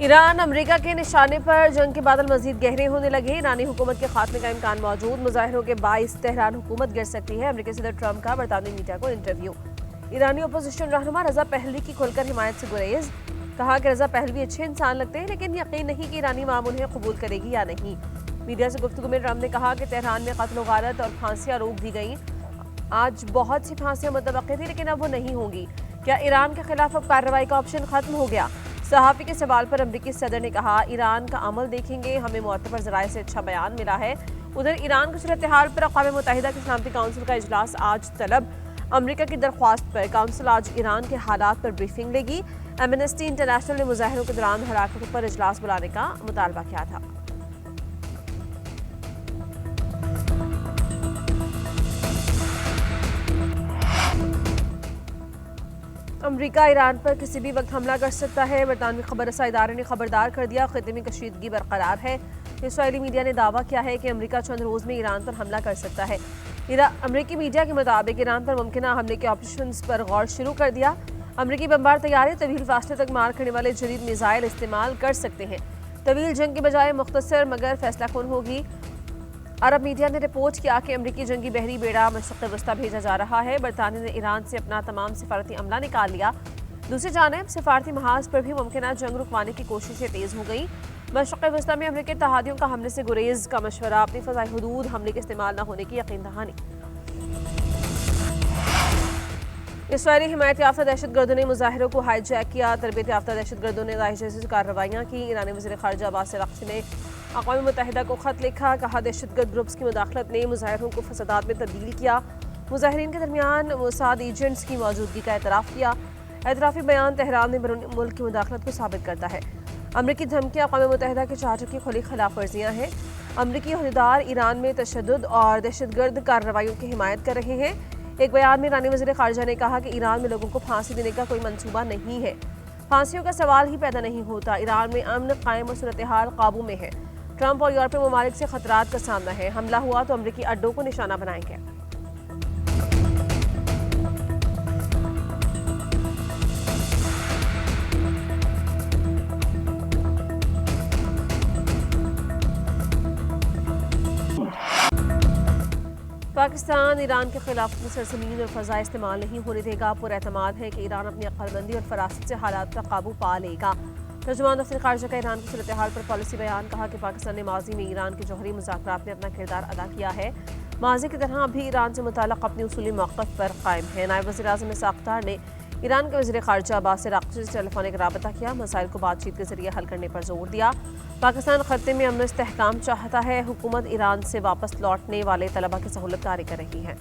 Iran America के निशाने पर जंग के बादल मजीद गहरे होने लगे। ईरानी हुकूमत के खात्मे का इम्कान मौजूद। मुजाहिरों के बाइस तेहरान हुकूमत गिर सकती है। अमेरिकी सदर ट्रंप का बरतानवी मीडिया को इंटरव्यू। ईरानी अपोजिशन रहनुमा रजा पहलवी की खुलकर हिमायत से गुरेज। कहा कि रजा पहलवी अच्छे इंसान लगते हैं, लेकिन यकीन नहीं कि ईरानी मामूल उन्हें कबूल करेगी या नहीं। मीडिया से गुफ्तगू में ट्रंप ने कहा कि तेहरान में कत्ल गारत और फांसियां रोक दी गई। आज बहुत सी फांसियां मुतवक्की थी, लेकिन अब वो नहीं होंगी। क्या ईरान के खिलाफ अब कार्रवाई का ऑप्शन खत्म हो गया? सहाफ़ी के सवाल पर अमरीकी सदर ने कहा, ईरान का अमल देखेंगे, हमें मुअत्तबर ज़राए से अच्छा बयान मिला है। उधर ईरान की सूरत हाल पर अक़वाम मुत्तहिदा की सलामती काउंसिल का इजलास आज तलब। अमरीका की दरख्वास्त पर काउंसिल आज ईरान के हालात पर ब्रीफिंग लेगी। एमनेस्टी इंटरनेशनल ने मुजाहिरों के दौरान हलाकतों पर इजलास बुलाने का मुतालबा किया था। अमरीका ईरान पर किसी भी वक्त हमला कर सकता है। बरतानवी खबर रसा इदारे ने खबरदार कर दिया, खित्ते में कशीदगी बरकरार है। इसराइली मीडिया ने दावा किया है कि अमरीका चंद रोज में ईरान पर हमला कर सकता है। अमरीकी मीडिया के मुताबिक ईरान पर मुमकिन हमले के ऑपरेशन पर गौर शुरू कर दिया। अमरीकी बमबार तैयारी तवील फासले तक मार करने वाले जदीद मिसाइल इस्तेमाल कर सकते हैं। तवील जंग के बजाय मुख्तसर मगर फैसला कौन होगी। अरब मीडिया ने रिपोर्ट किया कि अमरीकी जंगी बहरी बेड़ा मशरक़ वस्ता भेजा जा रहा है। बरतानिया ने ईरान से अपना तमाम सिफारती अमला निकाल लिया। दूसरी जानिब सिफारती महाज पर भी मुमकिन जंग रुकवाने की कोशिशें तेज हो गई। मशरक़ वस्ता में अमरीकी तहादियों का हमले से गुरेज का मशवरा, अपनी फ़ज़ाई हुदूद हमले के इस्तेमाल न होने की यकीन दहानी। इसराइली हिमायत याफ्ता दहशत गर्दों ने मुजाहिरों को हाईजैक किया। तरबियत याफ्ता दहशत गर्दों ने जाहिर कार्रवाइयाँ की। ईरानी वज़ीर ख़ारिजा अब्बास अराग़ची ने अक़वाम मुत्तहिदा को ख़त लिखा। कहा, दहशतगर्द ग्रुप्स की मुदाखलत ने मुजाहिरों को फसादात में तब्दील किया। मुजाहिरीन के दरमियान मोसाद एजेंट्स की मौजूदगी का एतराफ़ किया। एतराफ़ी बयान तेहरान में बैरून मुल्क की मुदाखलत को साबित करता है। अमरीकी धमकियाँ अक़वाम मुत्तहिदा के चार्टर की खुली खिलाफ वर्जियाँ हैं। अमरीकी अहदेदार ईरान में तशद्दुद और दहशतगर्द कार्रवाइयों की हिमायत कर रहे हैं। एक बयान में ईरानी वज़ीर ख़ारिजा ने कहा कि ईरान में लोगों को फांसी देने का कोई मंसूबा नहीं है। फांसियों का सवाल ही पैदा नहीं होता। ईरान में अमन कायम और सूरत हाल काबू में है। ट्रंप और यूरोपीय ममालिक से खतरात का सामना है। हमला हुआ तो अमरीकी अड्डों को निशाना बनाएंगे। पाकिस्तान ईरान के खिलाफ अपनी सरजमीन और फ़ज़ा इस्तेमाल नहीं होने देगा। पुरएतमाद है कि ईरान अपनी अक्लमंदी और फरासत से हालात पर काबू पा लेगा। तर्जुमान दफ्तर ख़ारिजा का ईरान की सूरत हाल पर पॉलिसी बयान। कहा कि पाकिस्तान ने माजी में ईरान के जौहरी मुज़ाकरात में अपना किरदार अदा किया है। माजी की तरह अभी ईरान से मुताल्लिक़ अपनी उसूली मौक़िफ़ पर कायम है। नायब वज़ीर आज़म इसाक़ डार ने ईरान के वज़ीर ख़ारिजा अब्बास अराग़ची से टेलीफोनिक राबता किया। मसाइल को बातचीत के जरिए हल करने पर जोर दिया। पाकिस्तान ख़त्ते में अमन इस्तेहकाम चाहता है। हुकूमत ईरान से वापस लौटने वाले तलबा की सहूलत जारी कर रही है।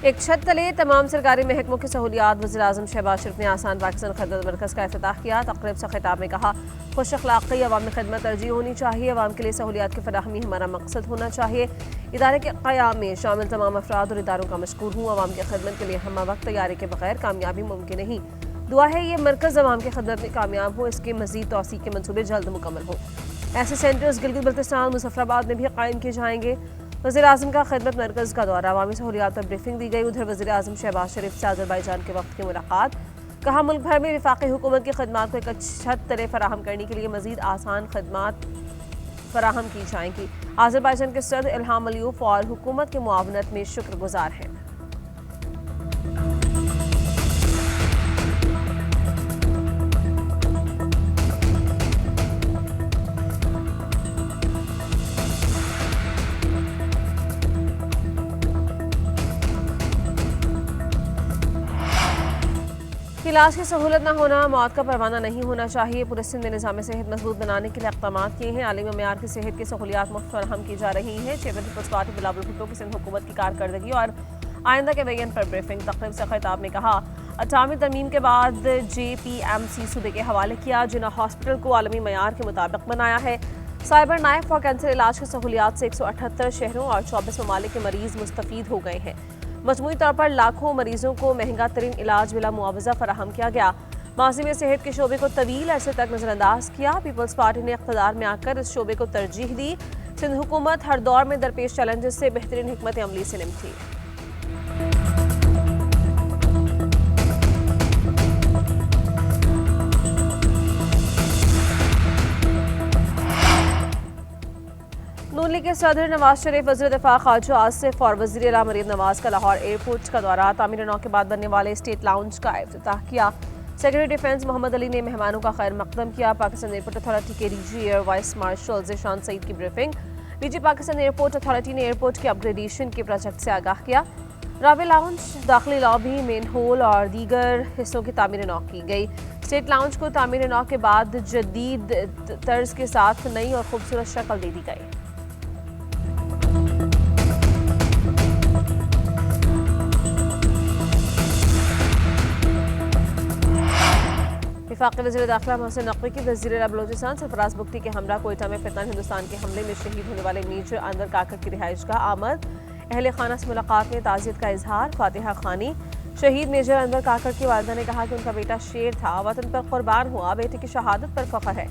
एक छत तले तमाम सरकारी महकमों की सहूलियात। वज़ीर आज़म शहबाज शरीफ ने आसान पाकिस्तान खिदमत मरकज़ का इफ्तिताह किया। तक़रीब से खिताब में कहा, खुश अखलाक़ी अवामी खिदमत तरजीह होनी चाहिए। अवाम के लिए सहूलियात की फराहमी हमारा मकसद होना चाहिए। इदारे के क़याम में शामिल तमाम अफराद और इदारों का मशकूर हूँ। अवाम की खिदमत के लिए हम वक्त तैयारी के बगैर कामयाबी मुमकिन नहीं। दुआ है ये मरकज़ अवाम की खिदमत में कामयाब हो, इसके मज़ीद तौसी के मनसूबे जल्द मुकम्मल हो। ऐसे सेंटर्स गिलगित बल्तिस्तान, मुज़फ़्फ़राबाद में भी कायम किए जाएंगे। वज़ीर आज़म का खिदमत मरकज़ का दौरा, अवामी सहूलियात पर ब्रीफिंग दी गई। उधर वज़ीर आज़म शहबाज शरीफ से अज़रबैजान के वक्त की मुलाकात। कहा, मुल्क भर में वफाक़ी हुकूमत की खदमात को एक छत तले फराहम करने के लिए मज़ीद आसान खदमात फराहम की जाएंगी। अज़रबैजान के सदर इल्हाम अलीयव और हुकूमत की मुआवनत में शुक्रगुजार हैं। इलाज की सहूलत न होना मौत का परवाना नहीं होना चाहिए। पूरे सिंध में निज़ाम सेहत मजबूत बनाने के लिए इक़दाम किए हैं। आलिमी मेयार की सेहत की सहूलियात मुफ्त फराहम की जा रही हैं। चेयरमैन पीपल्स पार्टी बिलावल भुट्टो की सिंध हुकूमत की कारकर्दगी और आइंदा के बयान पर ब्रीफिंग। तक़रीब से खिताब में कहा, 88वीं तरमीम के बाद JPMC सूबे के हवाले किया। जिना हॉस्पिटल को आलमी मेयार के मुताबिक बनाया है। साइबर नाइफ और कैंसर इलाज की सहूलियात से 178 शहरों और 24 ममालिक के मरीज मुस्तफ़ीद हो गए हैं। मजमूई तौर पर लाखों मरीजों को महंगा तरीन इलाज बिला मुआवजा फराहम किया गया। माजी में सेहत के शोबे को तवील अरसे तक नजरअंदाज किया। पीपल्स पार्टी ने इक़्तिदार में आकर इस शोबे को तरजीह दी। सिंध हुकूमत हर दौर में दरपेश चैलेंजेस से बेहतरीन हिकमत अमली से निपटी। नून लीग के सदर नवाज शरीफ, वज़ीर दिफा ख्वाजा आसिफ और वज़ीर आला मरीम नवाज का लाहौर एयरपोर्ट का दौरा। तामीर नौ के बाद बनने वाले स्टेट लाउंज का इफ्तिताह किया। सेक्रेटरी डिफेंस मोहम्मद अली ने मेहमानों का खैर मकदम किया। पाकिस्तान एयरपोर्ट अथॉरिटी के DG air vice marshal Zeeshan Saeed की briefing. DG Pakistan airport authority ने एयरपोर्ट के अपग्रेडेशन के प्रोजेक्ट से आगाह किया। रावे लाउंज, दाखिली लॉबी, मेन होल और दीगर हिस्सों की तामीर नौ की गई। स्टेट लाउंज को तामीर नौ के बाद जदीद तर्ज के साथ नई और खूबसूरत शक्ल दे दी गई। वफाकी वज़ीर दाखिला मोहसिन नकवी की वज़ीर आला बलोचिस्तान सरफराज बुख्ती के हमरा कोयटा में फितन हिंदुस्तान के हमले में शहीद होने वाले मेजर अनवर काकर की रिहाइश का आमद। अहले खाना से मुलाकात में ताज़ियत का इजहार। फातिहा खानी। शहीद मेजर अनवर काकर की वालिदा ने कहा कि उनका बेटा शेर था, वतन पर कुर्बान हुआ, बेटे की शहादत पर फख्र है।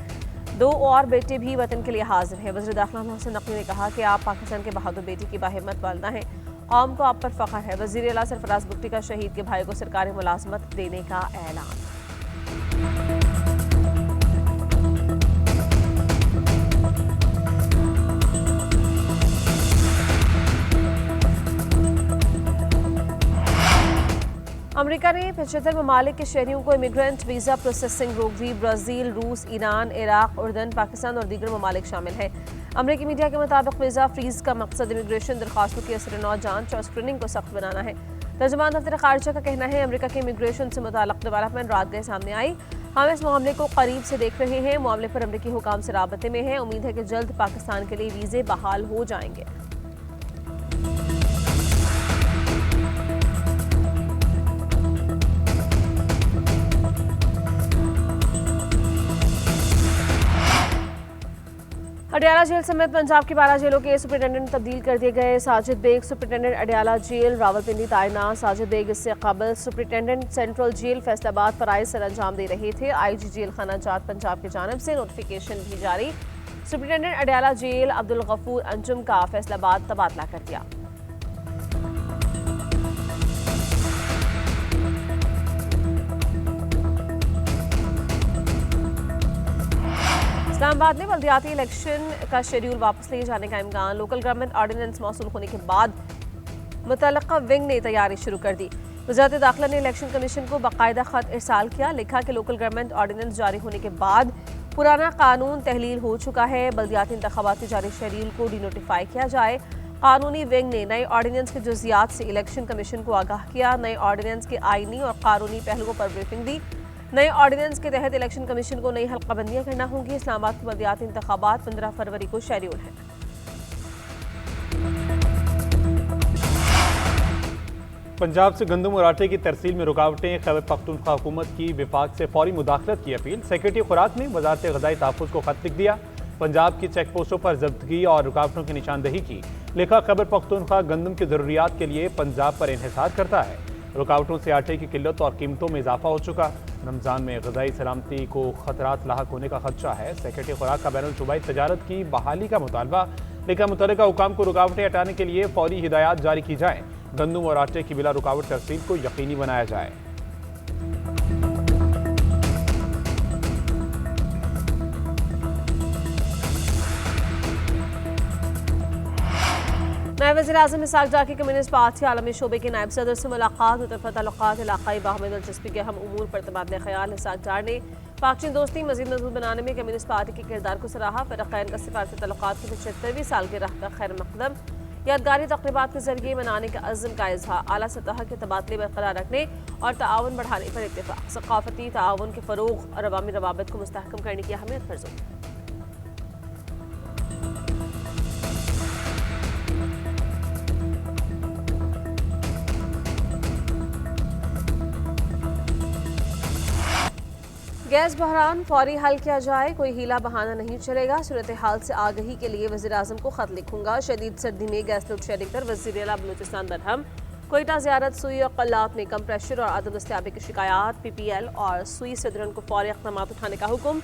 2 और बेटे भी वतन के लिए हाजिर हैं। वज़ीर दाखिला मोहसिन नकवी ने कहा कि आप पाकिस्तान के बहादुर बेटी की बाहिम्मत वालिदा हैं, कौम को आप पर फख्र है। वज़ीर आला सरफराज बुख्ती का शहीद के भाई को सरकारी मुलाजमत देने का ऐलान। अमेरिका ने 75 ममालिक के शहरियों को इमिग्रेंट वीज़ा प्रोसेसिंग रोक दी। ब्राज़ील, रूस, ईरान, इराक, उर्दन, पाकिस्तान और दीगर ममालिक शामिल हैं। अमेरिकी मीडिया के मुताबिक वीज़ा फ्रीज का मकसद इमिग्रेशन दरखास्तों की असर-ए-नौ जांच और स्क्रीनिंग को सख्त बनाना है। तर्जुमान दफ्तर खारिजा का कहना है अमेरिका के इमिग्रेशन से मुताल्लिक़ डेवलपमेंट रात गए सामने आई। हम इस मामले को करीब से देख रहे हैं। मामले पर अमेरिकी हुकाम से राबते में हैं। उम्मीद है कि जल्द पाकिस्तान के लिए वीज़े बहाल हो जाएंगे। अडयाला जेल समेत पंजाब की 12 जेलों के सुपरिटेंडेंट तब्दील कर दिए गए। साजिद बेग सुपरिटेंडेंट अडयाला जेल रावलपिंडी तैनात। साजिद बेग इससे कबल सुपरिटेंडेंट सेंट्रल जेल फैसलाबाद फराइज सर अंजाम दे रहे थे। आईजी जेल खाना जात पंजाब की जानिब से नोटिफिकेशन भी जारी। सुपरिटेंडेंट अडयाला जेल अब्दुल गफूर अंजुम का फैसलाबाद तबादला कर दिया। इस्लामाबाद में बल्दियाती इलेक्शन का शेड्यूल वापस लिए जाने का इम्कान। लोकल गवर्नमेंट ऑर्डिनेंस मौसूल होने के बाद मुतल्लिका विंग ने तैयारी शुरू कर दी। वज़ारत दाखिला ने इलेक्शन कमीशन को बाकायदा खत इरसाल किया। लिखा कि लोकल गवर्नमेंट ऑर्डिनेंस जारी होने के बाद पुराना कानून तहलील हो चुका है। बल्दियाती इंतखाबाती जारी शेड्यूल को डिनोटिफाई किया जाए। कानूनी विंग ने नए ऑर्डिनेंस के जुजियात से इलेक्शन कमीशन को आगाह किया। नए ऑर्डिनेंस के आईनी और कानूनी पहलुओं पर ब्रीफिंग दी। नए ऑर्डिनेंस के तहत इलेक्शन कमीशन को नई हल्काबंदियां करना होंगी। इस्लामाबाद के बल्दियाती इंतखाबात 15 फरवरी को शेड्यूल है। पंजाब से गंदम और आटे की तरसील में रुकावटें। खैबर पख्तूनख्वा हुकूमत की विफाक से फौरी मुदाखलत की अपील। सेक्रेटरी खुराक ने वजारत ग़ज़ाई तहफ़्फ़ुज़ को खत लिख दिया। पंजाब की चेक पोस्टों पर जब्तगी और रुकावटों की निशानदही की। लिखा खैबर पख्तूनख्वा गंदम की ज़रूरियात के लिए पंजाब पर इन्हिसार करता है। रुकावटों से आटे की किल्लत और कीमतों में इजाफा हो चुका। रमज़ान में ग़ज़ाई सलामती को खतरात लाहक होने का खदशा है। सेक्रेटरी खुराक का बैनुल सूबाई तजारत की बहाली का मुतालबा। लेकिन मुतल्लिका हुकाम को रुकावटें हटाने के लिए फौरी हिदायत जारी की जाएँ। गंदम और आटे की बिला रुकावट तरसील को यकीनी बनाया जाए। नायब वज़ीर-ए-आज़म इसाक डार की कम्युनिस्ट पार्टी आलमी शोबे के नायब सदर से मुलाकात। मुतफ़ा तल्लुक़ात इलाक़ाई बाहमी दिलचस्पी के अहम उमूर पर तबादला ख़याल। इसाक डार ने पाक चीन दोस्ती मज़ीद मजबूत बनाने में कम्युनिस्ट पार्टी के किरदार को सराहा। फ़रीक़ैन का सिफारती तल्लुक़ात की 75वीं सालगिरह का खैर मक़दम। यादगारी तक़रीबात के जरिए मनाने का अज़्म का इज़हार। आला सतह के तबादले बरकरार रखने और ताआवुन बढ़ाने पर इत्तेफ़ाक़। सक़ाफ़ती ताआवुन के फ़रोग़ और अवामी रवाबित को मुस्तहकम करने की अहमियत पर ज़ोर। गैस बहरान फौरी हल किया जाए, कोई हीला बहाना नहीं चलेगा। सूरत हाल से आगही के लिए वज़ीर-ए-आज़म को खत लिखूंगा। शदीद सर्दी में गैस लोड शेडिंग पर वज़ीर आला बलूचिस्तान बरहम। कोयटा ज़ियारत सुई और कल्लात में कम प्रेशर और आदम दस्तयाबी की शिकायत। PPL और सुई सदरन को फौरी इक़दामात उठाने का हुक्म।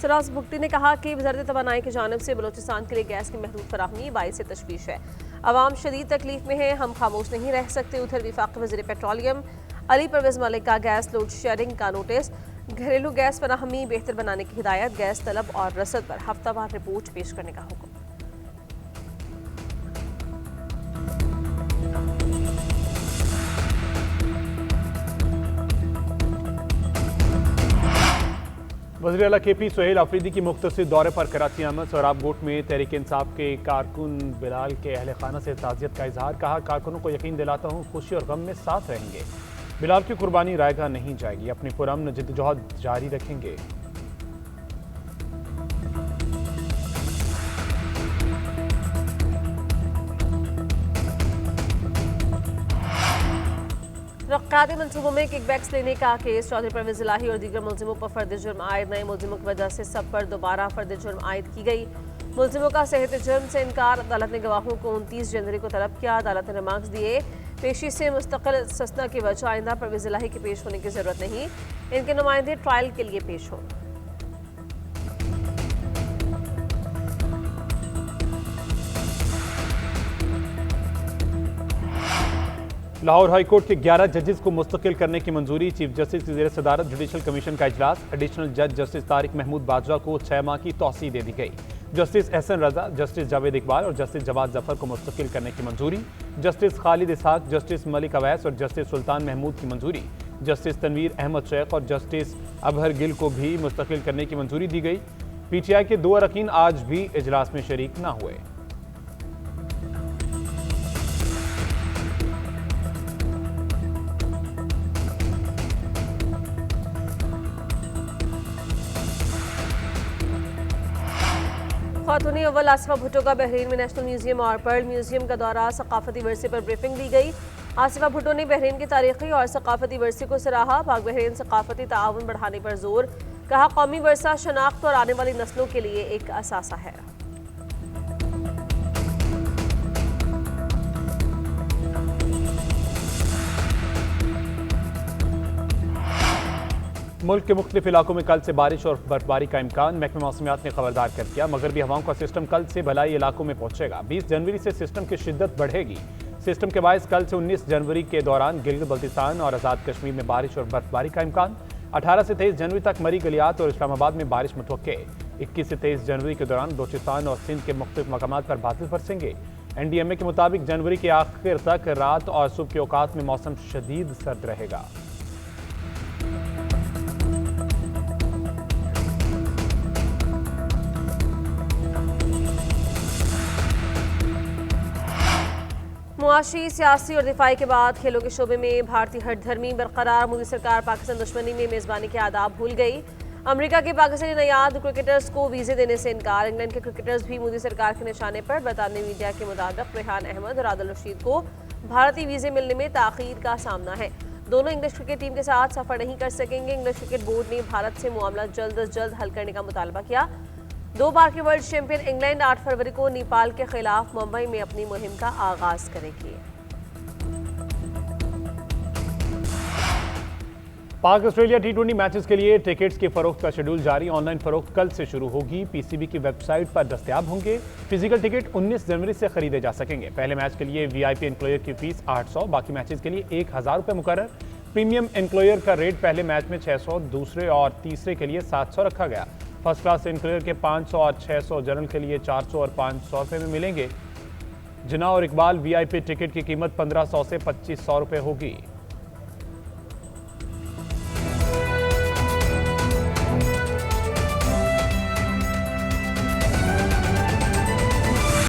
सराज बुगटी ने कहा कि वज़ारत तवानाई की जानिब से बलूचिस्तान के लिए गैस की महदूद फराहमी बाइस से तशवीश है। अवाम शदीद तकलीफ में है, हम खामोश नहीं रह सकते। उधर वफाकी वज़ीर पेट्रोलियम अली परवेज़ मलिक का गैस लोड शेयरिंग का नोटिस, घरेलू गैस फराहमी बेहतर बनाने की हिदायत, गैस तलब और रसद पर हफ्तावार रिपोर्ट पेश करने का हुक्म। वज़ीर आला KP सुहेल अफरीदी की मुख्तसर दौरे पर कराची आमद। सोहराबकोट में तहरीक इंसाफ के कारकुन बिलाल के अहल खाना से ताज़ियत का इजहार। कहा, कारकुनों को यकीन दिलाता हूँ खुशी और गम में साथ रहेंगे। बिलाल की कुर्बानी रायगा नहीं जाएगी, अपनी पुरअमन जिद्दोजहद जारी रखेंगे। रक़्क़ाती मनसूबों में किकबैक्स लेने का केस, चौधरी परवेज़ इलाही और दीगर मुलजिमों पर फर्द जुर्म आयद। नए मुलजिमों की वजह से सब पर दोबारा फर्द जुर्म आयद की गई। मुलजिमों का सेहत जुर्म से इनकार। अदालत ने गवाहों को 29 जनवरी को तलब किया। अदालत ने रिमार्क्स दिए, पेशी से मुस्तकिल सस्ता की वजह आइंदा परवेज़ इलाही के पेश होने की जरूरत नहीं, इनके नुमाइंदे ट्रायल के लिए पेश हों। लाहौर हाई कोर्ट के 11 जजेस को मुस्तकिल करने की मंजूरी। चीफ जस्टिस की ज़ेर सदारत जुडिशल कमीशन का इजलास। एडिशनल जज जस्टिस तारिक महमूद बाजवा को 6 माह की तौसीह दे दी गई। जस्टिस एहसन रजा, जस्टिस जावेद इकबाल और जस्टिस जवाद जफर को मुस्तकिल करने की मंजूरी। जस्टिस खालिद इसहाक, जस्टिस मलिक अवैस और जस्टिस सुल्तान महमूद की मंजूरी। जस्टिस तनवीर अहमद शेख और जस्टिस अबहर गिल को भी मुस्तकिल करने की मंजूरी दी गई। PTI के 2 अरकान आज भी इजलास में शरीक न हुए। खातून अव्वल आसिफा भुट्टो का बहरीन में नेशनल म्यूजियम और पर्ल म्यूजियम का दौरा। सकाफती वर्से पर ब्रीफिंग दी गई। आसिफा भुट्टो ने बहरीन की तारीखी और सकाफती वर्से को सराहा। पाक बहरीन सकाफती ताआवुन बढ़ाने पर जोर। कहा, कौमी वर्सा शनाख्त और आने वाली नस्लों के लिए एक असासा है। मुल्क के मुख्तलिफ इलाकों में कल से बारिश और बर्फबारी का इम्कान। महकमे मौसमियात ने खबरदार कर दिया, मगरबी हवाओं का सिस्टम कल से भलाई इलाकों में पहुंचेगा। 20 जनवरी से सिस्टम की शिद्दत बढ़ेगी। सिस्टम के बायस कल से 19 जनवरी के दौरान गिलगित बल्तिस्तान और आज़ाद कश्मीर में बारिश और बर्फबारी का इम्कान। 18 से 23 जनवरी तक मरी गलियात और इस्लामाबाद में बारिश मुतवक्के। 21 से 23 जनवरी के दौरान बलूचिस्तान और सिंध के मुख्तलिफ मकामात पर बादल बरसेंगे। NDMA के मुताबिक जनवरी के आखिर तक रात और सुबह के औकात में मौसम शदीद सर्द रहेगा। मुआशी, सियासी और दिफाई के बाद खेलों के शोबे में भारतीय हठधर्मी बरकरार। मोदी सरकार पाकिस्तान दुश्मनी में मेजबानी के आदाब भूल गई। अमेरिका के पाकिस्तानी नयाद क्रिकेटर्स को वीजे देने से इनकार। इंग्लैंड के क्रिकेटर्स भी मोदी सरकार के निशाने पर। बरतानवी मीडिया के मुताबिक रेहान अहमद और आदिल रशीद को भारतीय वीजे मिलने में ताखीर का सामना है। दोनों इंग्लिश क्रिकेट टीम के साथ सफर नहीं कर सकेंगे। इंग्लिश क्रिकेट बोर्ड ने भारत से मामला जल्द अज जल्द हल करने का मुतालबा किया। 2 बार के वर्ल्ड चैंपियन इंग्लैंड 8 फरवरी को नेपाल के खिलाफ मुंबई में अपनी मुहिम का आगाज करेगी। पाक ऑस्ट्रेलिया T20 मैचेस के लिए टिकट्स के फरोख्त का शेड्यूल जारी। ऑनलाइन फरोख्त कल से शुरू होगी। PCB की वेबसाइट पर दस्तयाब होंगे। फिजिकल टिकट 19 जनवरी से खरीदे जा सकेंगे। पहले मैच के लिए VIP एनक्लोयर की फीस 800, बाकी मैचेस के लिए 1000 रुपये मुकर्रर। प्रीमियम एनक्लोयर का रेट पहले मैच में 600, दूसरे और तीसरे के लिए 700 रखा गया। फर्स्ट क्लास एनक्लोयर के 500 और 600, जनरल के लिए 400 और 500 रुपये में मिलेंगे। जिना और इकबाल VIP टिकट की कीमत 1500 से 2500 रुपये होगी।